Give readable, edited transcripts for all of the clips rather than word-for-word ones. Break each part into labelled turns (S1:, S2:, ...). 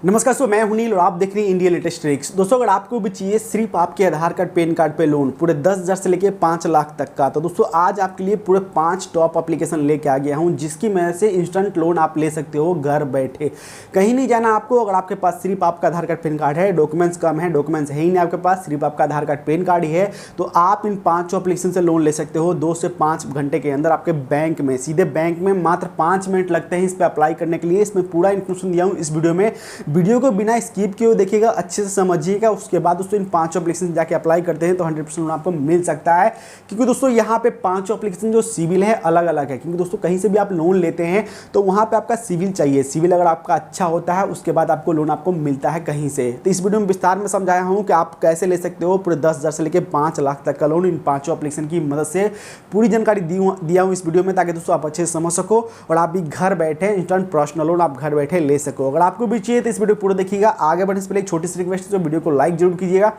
S1: नमस्कार दोस्तों, मैं हूं नील और आप देख रहे हैं इंडिया लेटेस्ट ट्रिक्स। दोस्तों, अगर आपको भी चाहिए सिर्फ आपके आधार कार्ड पैन कार्ड पे लोन पूरे 10,000 से लेके 5 लाख तक का, तो दोस्तों आज आपके लिए पूरे 5 टॉप एप्लीकेशन लेके आ गया हूं जिसकी मदद से इंस्टेंट लोन आप ले सकते हो घर बैठे। कहीं नहीं जाना आपको। अगर आपके पास सिर्फ आपका आधार कार्ड पैन कार्ड है, डॉक्यूमेंट्स कम है, डॉक्यूमेंट्स है ही नहीं आपके पास, सिर्फ आपका आधार कार्ड पैन कार्ड ही है, तो आप इन 5 एप्लीकेशन से लोन ले सकते हो 2 से 5 घंटे के अंदर आपके बैंक में, सीधे बैंक में। मात्र 5 मिनट लगते हैं इस पर अप्लाई करने के लिए। इसमें पूरा इन्फॉर्मेशन दिया हूँ इस वीडियो में। वीडियो को बिना स्किप किए देखिएगा, अच्छे से समझिएगा। उसके बाद दोस्तों इन 5 एप्लीकेशन जाके अप्लाई करते हैं तो 100% लोन आपको मिल सकता है। क्योंकि दोस्तों यहाँ पे 5 एप्लीकेशन जो सिविल है अलग अलग है। क्योंकि दोस्तों कहीं से भी आप लोन लेते हैं तो वहाँ पे आपका सिविल चाहिए। सिविल अगर आपका अच्छा होता है उसके बाद आपको लोन आपको मिलता है कहीं से। तो इस वीडियो में विस्तार में समझाया हूँ कि आप कैसे ले सकते हो पूरे 10,000 से लेकर 5 लाख तक का लोन इन 5 एप्लीकेशन की मदद से। पूरी जानकारी दिया हूँ इस वीडियो में ताकि दोस्तों आप अच्छे से समझ सको और आप भी घर बैठे इंस्टेंट पर्सनल लोन आप घर बैठे ले सको। अगर आपको भी चाहिए तो इस वीडियो पूरा देखिएगा। आगे बढ़ने से पहले एक छोटी सी रिक्वेस्ट है, तो वीडियो को लाइक जरूर कीजिएगा।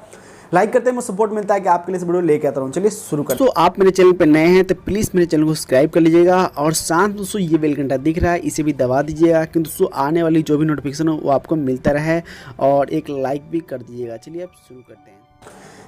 S1: लाइक करते हैं मुझे सपोर्ट मिलता है कि आपके लिए इस वीडियो लेके आता हूँ। चलिए शुरू करते हैं। तो आप मेरे चैनल पे नए हैं तो प्लीज़ मेरे चैनल को सब्सक्राइब कर लीजिएगा और साथ दोस्तों ये बेल घंटा दिख रहा है इसे भी दबा दीजिएगा कि दोस्तों आने वाली जो भी नोटिफिकेशन हो वो आपको मिलता रहे, और एक लाइक भी कर दीजिएगा। चलिए अब शुरू करते हैं।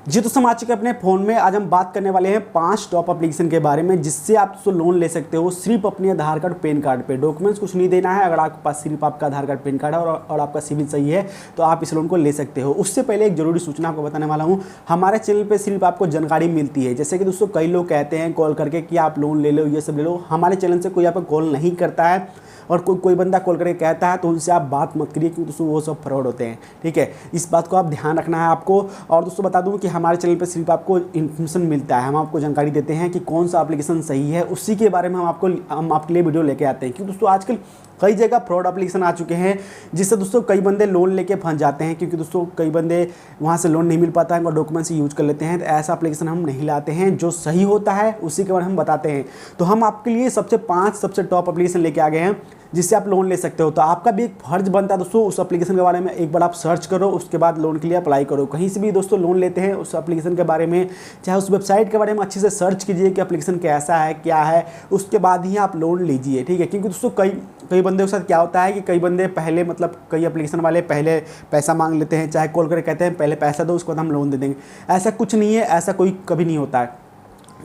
S1: जी दोस्तों, हम आ चुके हैं अपने फ़ोन में। आज हम बात करने वाले हैं 5 टॉप एप्लीकेशन के बारे में जिससे आप दोस्तों लोन ले सकते हो सिर्फ अपने आधार कार्ड पैन कार्ड पे। डॉक्यूमेंट्स कुछ नहीं देना है। अगर आपके पास सिर्फ आपका आधार कार्ड पैन कार्ड है और आपका सिविल सही है तो आप इस लोन को ले सकते हो। उससे पहले एक जरूरी सूचना आपको बताने वाला हूँ। हमारे चैनल पर सिर्फ आपको जानकारी मिलती है। जैसे कि दोस्तों कई लोग कहते हैं कॉल करके कि आप लोन ले लो, ये सब ले लो। हमारे चैनल से कोई आपको कॉल नहीं करता है और कोई बंदा कॉल करके कहता है तो उनसे आप बात मत करिए क्योंकि दोस्तों वो सब फ्रॉड होते हैं। ठीक है, इस बात को आप ध्यान रखना है आपको। और दोस्तों बता दूं कि हमारे चैनल पे सिर्फ आपको इन्फॉर्मेशन मिलता है। हम आपको जानकारी देते हैं कि कौन सा एप्लीकेशन सही है, उसी के बारे में हम आपके लिए वीडियो लेके आते हैं। क्योंकि दोस्तों आजकल कई जगह फ्रॉड एप्लीकेशन आ चुके हैं जिससे दोस्तों कई बंदे लोन लेके फंस जाते हैं। क्योंकि दोस्तों कई बंदे वहाँ से लोन नहीं मिल पाता है और डॉक्यूमेंट्स यूज कर लेते हैं। तो ऐसा एप्लीकेशन हम नहीं लाते हैं। जो सही होता है उसी के बारे में हम बताते हैं। तो हम आपके लिए सबसे टॉप एप्लीकेशन लेके आ गए हैं जिससे आप लोन ले सकते हो। तो आपका भी एक फर्ज बनता है दोस्तों उस एप्लीकेशन के बारे में एक बार आप सर्च करो, उसके बाद लोन के लिए अप्लाई करो। कहीं से भी दोस्तों लोन लेते हैं उस एप्लीकेशन के बारे में, चाहे उस वेबसाइट के बारे में अच्छे से सर्च कीजिए कि एप्लीकेशन कैसा है क्या है, उसके बाद ही आप लोन लीजिए। ठीक है, क्योंकि दोस्तों कई बंदे के साथ क्या होता है कि कई बंदे पहले कई एप्लीकेशन वाले पहले पैसा मांग लेते हैं, चाहे कॉल करके कहते हैं पहले पैसा दो उसके बाद हम लोन दे देंगे। ऐसा कुछ नहीं है, ऐसा कोई कभी नहीं होता है।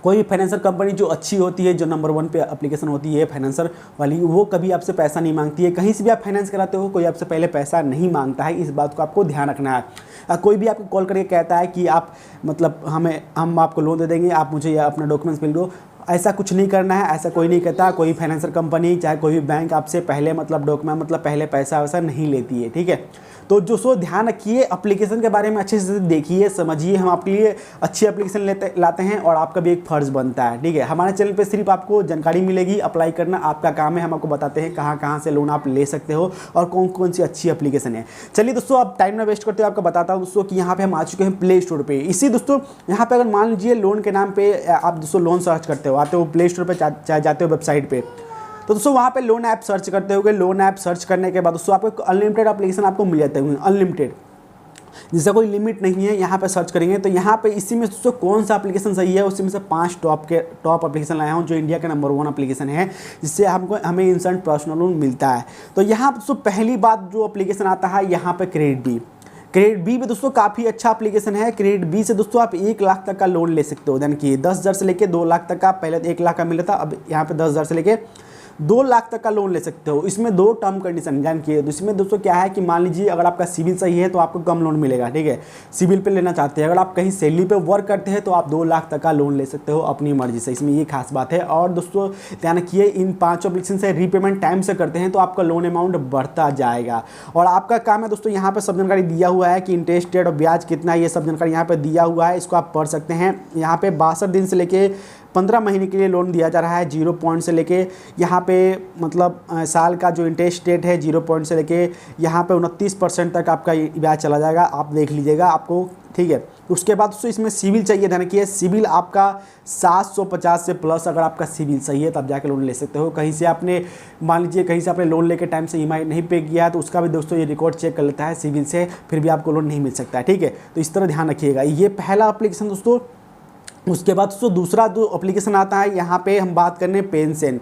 S1: कोई भी फाइनेंसर कंपनी जो अच्छी होती है, जो नंबर 1 पे एप्लीकेशन होती है फाइनेंसर वाली, वो कभी आपसे पैसा नहीं मांगती है। कहीं से भी आप फाइनेंस कराते हो कोई आपसे पहले पैसा नहीं मांगता है। इस बात को आपको ध्यान रखना है। कोई भी आपको कॉल करके कहता है कि आप हम आपको लोन दे देंगे, आप मुझे अपना डॉक्यूमेंट्स भेज दो, ऐसा कुछ नहीं करना है। ऐसा कोई नहीं कहता। कोई फाइनेंसर कंपनी चाहे कोई भी बैंक आपसे पहले डॉक्यूमेंट पहले पैसा वैसा नहीं लेती है। ठीक है, तो जो सो ध्यान रखिए, एप्लीकेशन के बारे में अच्छे से देखिए समझिए। हम आपके लिए अच्छी एप्लीकेशन लाते हैं और आपका भी एक फ़र्ज़ बनता है। ठीक है, हमारे चैनल पे सिर्फ आपको जानकारी मिलेगी, अप्लाई करना आपका काम है। हम आपको बताते हैं कहाँ से लोन आप ले सकते हो और कौन कौन सी अच्छी एप्लीकेशन है। चलिए दोस्तों, आप टाइम ना वेस्ट करते हो, आपको बताता हूँ दोस्तों कि यहाँ पे हम आ चुके हैं प्ले स्टोर पे। इसी दोस्तों यहाँ पे अगर मान लीजिए लोन के नाम पे आप दोस्तों लोन सर्च करते हो, आते हो प्ले स्टोर पर, चाहे जाते हो वेबसाइट पर, तो दोस्तों वहाँ पे लोन ऐप सर्च करते होगे। लोन ऐप सर्च करने के बाद दोस्तों आपको अनलिमिटेड एप्लीकेशन आपको मिल जाते हैं, अनलिमिटेड, जिसका कोई लिमिट नहीं है। यहाँ पे सर्च करेंगे तो यहाँ पे इसी में दोस्तों कौन सा एप्लीकेशन सही है, उसी में से 5 टॉप एप्लीकेशन लाया हूँ जो इंडिया का नंबर 1 एप्लीकेशन है जिससे हमें इंस्टेंट पर्सनल लोन मिलता है। तो यहाँ दोस्तों पहली बात जो एप्लीकेशन आता है यहाँ पे क्रेडिट बी भी दोस्तों काफ़ी अच्छा एप्लीकेशन है। क्रेडिट बी से दोस्तों आप 1 लाख तक का लोन ले सकते हो। यानी कि 10,000 से लेके 2 लाख तक का, पहले 1 लाख का मिला था, अब यहाँ पे 10,000 से लेके 2 लाख तक का लोन ले सकते हो। इसमें 2 टर्म कंडीशन जान के। इसमें दोस्तों क्या है कि मान लीजिए अगर आपका सिविल सही है तो आपको कम लोन मिलेगा। ठीक है, सिविल पे लेना चाहते हैं, अगर आप कहीं सैलरी पे वर्क करते हैं तो आप 2 लाख तक का लोन ले सकते हो अपनी मर्जी से। इसमें ये खास बात है। और दोस्तों ध्यान रखिए, इन 5 एप्लीकेशन से रीपेमेंट टाइम से करते हैं तो आपका लोन अमाउंट बढ़ता जाएगा। और आपका काम है दोस्तों यहाँ पर सब जानकारी दिया हुआ है कि इंटरेस्ट रेट और ब्याज कितना है, ये सब जानकारी यहाँ पर दिया हुआ है। इसको आप पढ़ सकते हैं। यहाँ पे 62 दिन से लेके 15 महीने के लिए लोन दिया जा रहा है। 0 पॉइंट से लेके यहाँ पे साल का जो इंटरेस्ट रेट है 0 पॉइंट से लेके यहाँ पे 29% तक आपका ब्याज चला जाएगा। आप देख लीजिएगा आपको। ठीक है, उसके बाद दोस्तों इसमें सिविल चाहिए। ध्यान रखिए, सिविल आपका 750 से प्लस अगर आपका सिविल सही है तब जाके लोन ले सकते हो। कहीं से आपने मान लीजिए कहीं से आपने लोन लेके टाइम से ईएमआई नहीं पे किया तो उसका भी दोस्तों ये रिकॉर्ड चेक कर लेता है सिविल से, फिर भी आपको लोन नहीं मिल सकता है। ठीक है, तो इस तरह ध्यान रखिएगा। ये पहला एप्लीकेशन दोस्तों। उसके बाद दोस्तों दूसरा जो एप्लीकेशन आता है यहाँ पे हम बात करने पेंशन।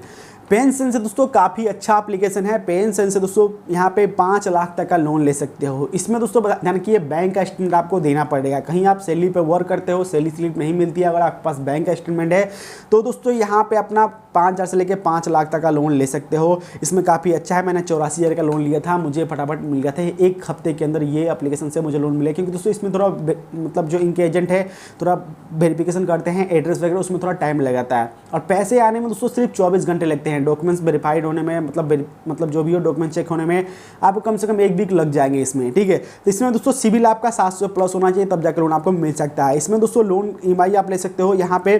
S1: पेनसेन से दोस्तों काफ़ी अच्छा एप्लीकेशन है। पेनसेन से दोस्तों यहाँ पे 5 लाख तक का लोन ले सकते हो। इसमें दोस्तों ध्यान रखिए बैंक का स्टेटमेंट आपको देना पड़ेगा। कहीं आप सैलरी पे वर्क करते हो, सैलरी स्लिप नहीं मिलती है, अगर आपके पास बैंक का स्टेटमेंट है तो दोस्तों यहाँ पे अपना 5,000 से लेकर 5 लाख तक का लोन ले सकते हो। इसमें काफ़ी अच्छा है। मैंने 84,000 का लोन लिया था, मुझे फटाफट मिल गया था 1 हफ्ते के अंदर। ये एप्लीकेशन से मुझे लोन मिला, क्योंकि दोस्तों इसमें थोड़ा मतलब जो इनके एजेंट है थोड़ा वेरिफिकेशन करते हैं एड्रेस वगैरह, उसमें थोड़ा टाइम लगाता है। और पैसे आने में दोस्तों सिर्फ 24 घंटे लगते हैं। डॉक्यूमेंट्स वेरीफाइड होने में मतलब जो भी हो डॉक्यूमेंट चेक होने में आपको कम से कम 1 वीक लग जाएंगे इसमें, ठीक है। तो इसमें दोस्तों सिविल आपका 700 प्लस होना चाहिए, तब जाकर लोन आपको मिल सकता है। इसमें दोस्तों लोन ईएमआई आप ले सकते हो। यहाँ पे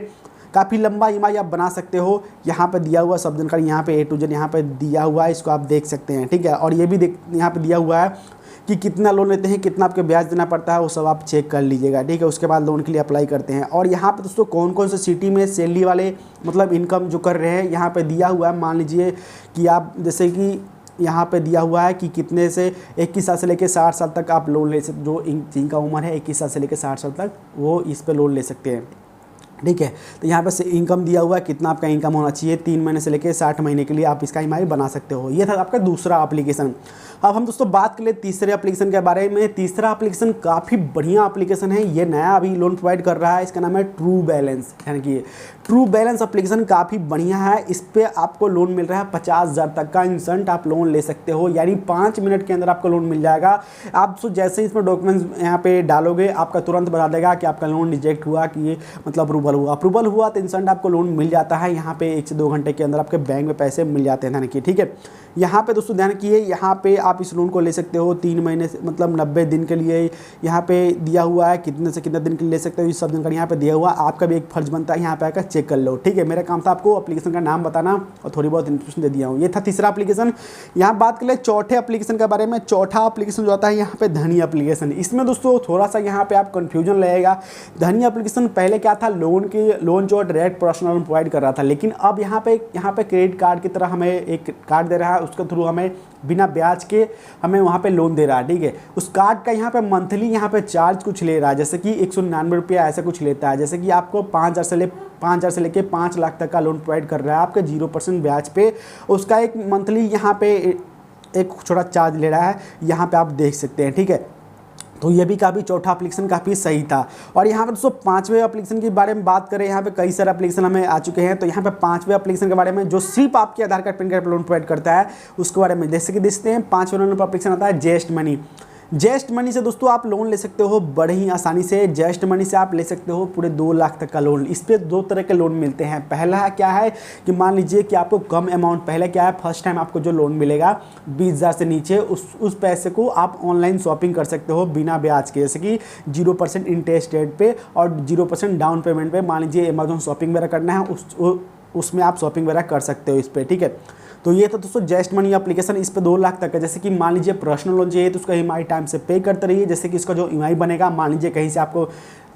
S1: काफ़ी लंबा ईएमआई आप बना सकते हो। यहाँ पे दिया हुआ सब जानकारी यहाँ पे A to Z यहाँ पे दिया हुआ है, इसको आप देख सकते हैं, ठीक है। और ये भी यहाँ पे दिया हुआ है कि कितना लोन लेते हैं, कितना आपके ब्याज देना पड़ता है, वो सब आप चेक कर लीजिएगा, ठीक है। उसके बाद लोन के लिए अप्लाई करते हैं। और यहाँ पे दोस्तों कौन कौन से सिटी में सैलरी वाले मतलब इनकम जो कर रहे हैं यहाँ पे दिया हुआ है। मान लीजिए कि आप जैसे कि यहाँ पे दिया हुआ है कि कितने से 21 साल से लेकर 60 साल तक आप लोन ले सकते, जो जिनका उम्र है 21 साल से लेकर 60 साल तक, वो इस पर लोन ले सकते हैं, ठीक है। तो यहाँ पे इनकम दिया हुआ है, कितना आपका इनकम होना चाहिए, 3 महीने से लेकर 60 महीने के लिए आप इसका ईएमआई बना सकते हो। ये था आपका दूसरा एप्लीकेशन। अब हम दोस्तों बात कर ले तीसरे एप्लीकेशन के बारे में। तीसरा एप्लीकेशन काफ़ी बढ़िया एप्लीकेशन है, ये नया अभी लोन प्रोवाइड कर रहा है। इसका नाम है ट्रू बैलेंस, यानी कि ट्रू बैलेंस एप्लीकेशन काफ़ी बढ़िया है। इस पर आपको लोन मिल रहा है 50,000 तक का इंस्टेंट आप लोन ले सकते हो, यानी 5 मिनट के अंदर आपको लोन मिल जाएगा। आप जैसे ही इसमें डॉक्यूमेंट्स यहाँ पे डालोगे आपका तुरंत बता देगा कि आपका लोन रिजेक्ट हुआ, कि ये मतलब अप्रूवल हुआ तो इंस्टेंट आपको लोन मिल जाता है। यहाँ पे 1 से 2 घंटे के अंदर आपके बैंक में पैसे मिल जाते हैं, ध्यान रखिए, ठीक है। यहाँ पे दोस्तों ध्यान रखिए, यहाँ पे आप इस लोन को ले सकते हो 3 महीने से मतलब 90 दिन के लिए। यहाँ पे दिया हुआ है कितने से कितने दिन के लिए ले सकते हो, ये सब जानकारी यहाँ पे दिया हुआ है। आपका भी एक फर्ज बनता है यहाँ पे आकर चेक कर लो, ठीक है। मेरा काम था आपको एप्लीकेशन का नाम बताना और थोड़ी बहुत इन्फॉर्मेशन दे दिया हूँ। ये था तीसरा एप्लीकेशन। यहाँ बात कर ले चौथे एप्लीकेशन के बारे में। चौथा एप्लीकेशन जो आता है यहाँ पे धनी एप्लीकेशन। इसमें दोस्तों थोड़ा सा यहाँ पे आप कन्फ्यूजन लगेगा। धनी एप्लीकेशन पहले क्या था, लोन जो डायरेक्ट पर्सनल लोन प्रोवाइड कर रहा था, लेकिन अब यहाँ पे क्रेडिट कार्ड की तरह हमें एक कार्ड दे रहा है, उसके थ्रू हमें बिना ब्याज के हमें वहाँ पे लोन दे रहा है, ठीक है। उस कार्ड का यहाँ पे मंथली यहाँ पे चार्ज कुछ ले रहा है, जैसे कि 199 रुपया ऐसा कुछ लेता है। जैसे कि आपको 5,000 से लेके 5 लाख तक का लोन प्रोवाइड कर रहा है आपके 0% ब्याज पे। उसका एक मंथली यहाँ पे एक छोटा चार्ज ले रहा है, यहाँ पे आप देख सकते हैं, ठीक है। तो ये भी काफ़ी चौथा एप्लीकेशन काफ़ी सही था। और यहाँ पर दोस्तों 5वें एप्लीकेशन के बारे में बात करें, यहाँ पे कई सारे एप्लीकेशन हमें आ चुके हैं। तो यहाँ पे 5वें एप्लीकेशन के बारे में जो सिर्फ आपके आधार कार्ड पैन कार्ड पर लोन प्रोवाइड करता है, उसके बारे में जैसे कि देखते हैं। 5वें नंबर एप्लीकेशन आता है जेस्ट मनी। जेस्ट मनी से दोस्तों आप लोन ले सकते हो बड़े ही आसानी से। जेस्ट मनी से आप ले सकते हो पूरे 2 लाख तक का लोन। इस पर 2 तरह के लोन मिलते हैं। पहला क्या है कि मान लीजिए कि आपको कम अमाउंट, पहले क्या है फर्स्ट टाइम आपको जो लोन मिलेगा 20,000 से नीचे, उस पैसे को आप ऑनलाइन शॉपिंग कर सकते हो बिना ब्याज के, जैसे कि 0% इंटरेस्ट रेट पे और 0% डाउन पेमेंट पे। मान लीजिए अमेजोन शॉपिंग वगैरह करना है, उसमें आप शॉपिंग वगैरह कर सकते हो इस पर, ठीक है। तो ये था दोस्तों जेस्ट मनी एप्लीकेशन। इस पे 2 लाख तक है। जैसे कि मान लीजिए पर्सनल लोन चाहिए तो उसका ईएमआई टाइम से पे करते रहिए। जैसे कि इसका जो ईएमआई बनेगा, मान लीजिए कहीं से आपको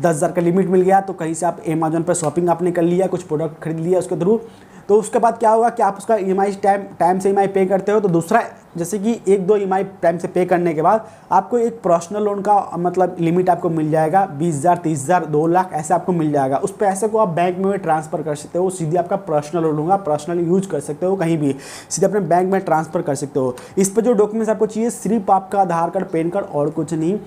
S1: 10,000 का लिमिट मिल गया, तो कहीं से आप अमेजोन पर शॉपिंग आपने कर लिया, कुछ प्रोडक्ट खरीद लिया उसके थ्रू, तो उसके बाद क्या होगा कि आप उसका ईएमआई टाइम से ईएमआई पे करते हो। तो दूसरा जैसे कि 1-2 ईएमआई टाइम से पे करने के बाद आपको एक पर्सनल लोन का मतलब लिमिट आपको मिल जाएगा 20,000, 30,000, 2 लाख ऐसे आपको मिल जाएगा। उस पैसे को आप बैंक में ट्रांसफ़र कर सकते हो, सीधे आपका पर्सनल लोन होगा, पर्सनल यूज कर सकते हो, कहीं भी सीधे अपने बैंक में ट्रांसफ़र कर सकते हो। इस पर जो डॉक्यूमेंट्स आपको चाहिए सिर्फ आपका आधार कार्ड, पैन कार्ड और कुछ नहीं,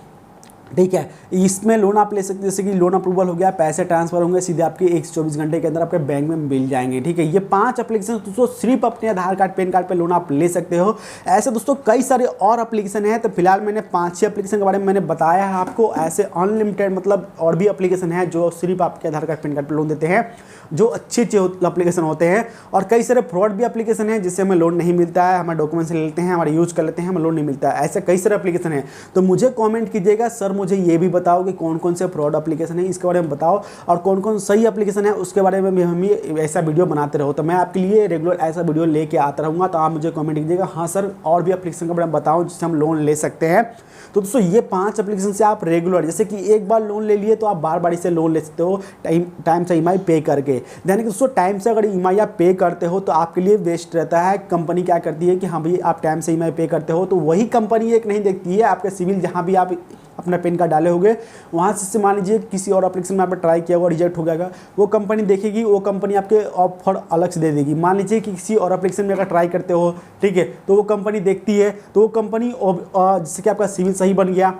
S1: ठीक है। इसमें लोन आप ले सकते हैं, जैसे कि लोन अप्रूवल हो गया, पैसे ट्रांसफर होंगे सीधे आपके 1 से 24 घंटे के अंदर आपके बैंक में मिल जाएंगे, ठीक है। ये 5 एप्लीकेशन दोस्तों सिर्फ अपने आधार कार्ड पैन कार्ड पे लोन आप ले सकते हो। ऐसे दोस्तों कई सारे और एप्लीकेशन हैं। तो फिलहाल मैंने 5-6 एप्लीकेशन के बारे में मैंने बताया है आपको। ऐसे अनलिमिटेड मतलब और भी एप्लीकेशन है जो सिर्फ आपके आधार कार्ड पैन कार्ड पर लोन देते हैं, जो अच्छे एप्लीकेशन होते हैं। और कई सारे फ्रॉड भी एप्लीकेशन है जिससे हमें लोन नहीं मिलता है, हमारे डॉक्यूमेंट्स ले लेते हैं, हमारे यूज कर लेते हैं, हमें लोन नहीं मिलता है। ऐसे कई सारे एप्लीकेशन है। तो मुझे कमेंट कीजिएगा, सर मुझे ये भी बताओ कि कौन कौन से फ्रॉड एप्लीकेशन है, इसके बारे में बताओ, और कौन कौन सही एप्लीकेशन है उसके बारे में भी हम ऐसा वीडियो बनाते रहो। तो मैं आपके लिए रेगुलर ऐसा वीडियो लेके आता रहूँगा। तो आप मुझे कमेंट कीजिएगा, हाँ सर और भी एप्लीकेशन के बारे में बताओ जिससे हम लोन ले सकते हैं। तो दोस्तों ये 5 एप्लीकेशन से आप रेगुलर, जैसे कि एक बार लोन ले लिए तो आप बार बार इसे लोन ले सकते हो टाइम से ईएमआई पे करके। यानी कि दोस्तों टाइम से अगर ईएमआई आप पे करते हो तो आपके लिए वेस्ट रहता है। कंपनी क्या करती है कि हाँ भाई आप टाइम से ईएमआई पे करते हो, तो वही कंपनी एक नहीं देखती है आपके सिविल, जहाँ भी आप अपना पेन कार्ड डाले होंगे, वहाँ से मान लीजिए किसी और एप्लीकेशन में आपने ट्राई किया होगा, रिजेक्ट हो गया, वो कंपनी देखेगी, वो कंपनी आपके ऑफर अलग से दे देगी। मान लीजिए कि किसी और एप्लीकेशन में अगर ट्राई करते हो, ठीक है, तो वो कंपनी देखती है, तो वो कंपनी जैसे कि आपका सिविल सही बन गया,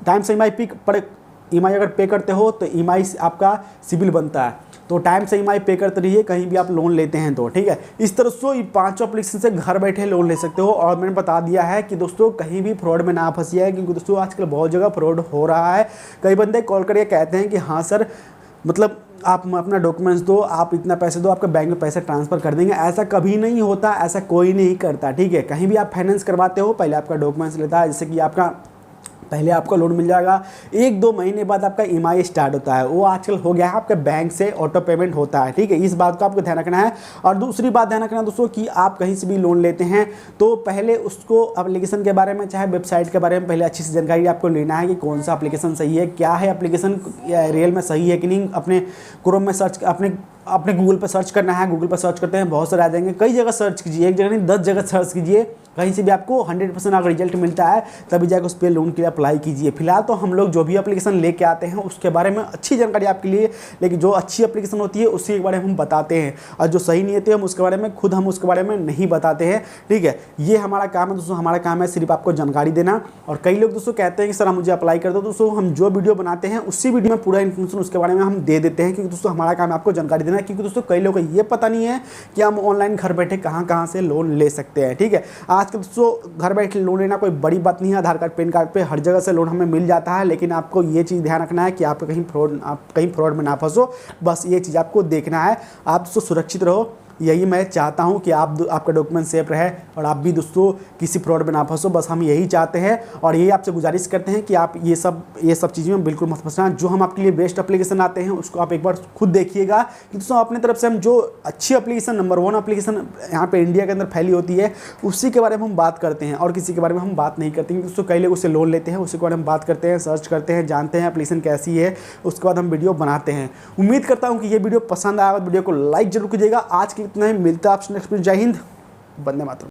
S1: टाइम से EMI पर EMI अगर पे करते हो तो EMI से आपका सिविल बनता है, तो टाइम से EMI पे करते रहिए कहीं भी आप लोन लेते हैं तो, ठीक है। इस तरह से ये 5 एप्लीकेशन से घर बैठे लोन ले सकते हो। और मैंने बता दिया है कि दोस्तों कहीं भी फ्रॉड में ना फंसिए, क्योंकि दोस्तों आजकल बहुत जगह फ्रॉड हो रहा है। कई बंदे कॉल करके कहते हैं कि हाँ सर, मतलब आप अपना डॉक्यूमेंट्स दो, आप इतना पैसे दो, आपके बैंक में पैसे ट्रांसफ़र कर देंगे। ऐसा कभी नहीं होता, ऐसा कोई नहीं करता, ठीक है। कहीं भी आप फाइनेंस करवाते हो, पहले आपका डॉक्यूमेंट्स लेता है, जैसे कि आपका पहले आपका लोन मिल जाएगा, 1-2 महीने बाद आपका EMI स्टार्ट होता है, वो आजकल हो गया है, आपके बैंक से ऑटो पेमेंट होता है, ठीक है। इस बात को आपको ध्यान रखना है। और दूसरी बात ध्यान रखना दोस्तों कि आप कहीं से भी लोन लेते हैं तो पहले उसको एप्लीकेशन के बारे में, चाहे वेबसाइट के बारे में पहले अच्छी सी जानकारी आपको लेना है कि कौन सा एप्लीकेशन सही है, क्या है एप्लीकेशन रियल में सही है कि नहीं। अपने क्रोम में सर्च, अपने गूगल पर सर्च करना है, गूगल पर सर्च करते हैं बहुत सारे आ जाएंगे, कई जगह सर्च कीजिए, एक जगह नहीं 10 जगह सर्च कीजिए, कहीं से भी आपको 100% अगर रिजल्ट मिलता है तभी जाकर उस पर लोन के लिए अप्लाई कीजिए। फिलहाल तो हम लोग जो भी एप्लीकेशन लेके आते हैं उसके बारे में अच्छी जानकारी आपके लिए, लेकिन जो अच्छी एप्लीकेशन होती है उसी के बारे में हम बताते हैं, और जो सही नहीं होती है हम उसके बारे में खुद हम उसके बारे में नहीं बताते हैं, ठीक है। ये हमारा काम है दोस्तों, हमारा काम है सिर्फ आपको जानकारी देना। और कई लोग दोस्तों कहते हैं कि सर हम मुझे अप्लाई कर दो, दोस्तों हम जो वीडियो बनाते हैं उसी वीडियो में पूरा इन्फॉर्मेशन उसके बारे में हम दे देते हैं, क्योंकि दोस्तों हमारा काम है आपको जानकारी देना। क्योंकि दोस्तों कई लोग को ये पता नहीं है कि हम ऑनलाइन घर बैठे कहाँ से लोन ले सकते हैं, ठीक है। आजकल दोस्तों घर बैठे लोन लेना कोई बड़ी बात नहीं है, आधार कार्ड पैन कार्ड पे हर जगह से लोन हमें मिल जाता है, लेकिन आपको ये चीज़ ध्यान रखना है कि आप कहीं फ्रॉड में ना फंसो, बस ये चीज़ आपको देखना है। आप दोस्तों सुरक्षित रहो, यही मैं चाहता हूं कि आपका डॉक्यूमेंट सेफ रहे और आप भी दोस्तों किसी फ्रॉड में ना फंसो, बस हम यही चाहते हैं। और यही आपसे गुजारिश करते हैं कि आप ये सब चीज़ों में बिल्कुल मत फंसना। जो हम आपके लिए बेस्ट एप्लीकेशन आते हैं उसको आप एक बार खुद देखिएगा कि दोस्तों अपने तरफ से हम जो अच्छी एप्लीकेशन, नंबर 1 एप्लीकेशन यहाँ पे इंडिया के अंदर फैली होती है उसी के बारे में हम बात करते हैं, और किसी के बारे में हम बात नहीं करते हैं। दोस्तों कई लोग उससे लोन लेते हैं, उसी के बारे में बात करते हैं, सर्च करते हैं, जानते हैं एप्लीकेशन कैसी है, उसके बाद हम वीडियो बनाते हैं। उम्मीद करता हूँ कि ये वीडियो पसंद आया, वीडियो को लाइक जरूर कीजिएगा। आज के इतना ही, मिलता है आपसे नेक्स्ट वीडियो। जय हिंद, वंदे मातरम।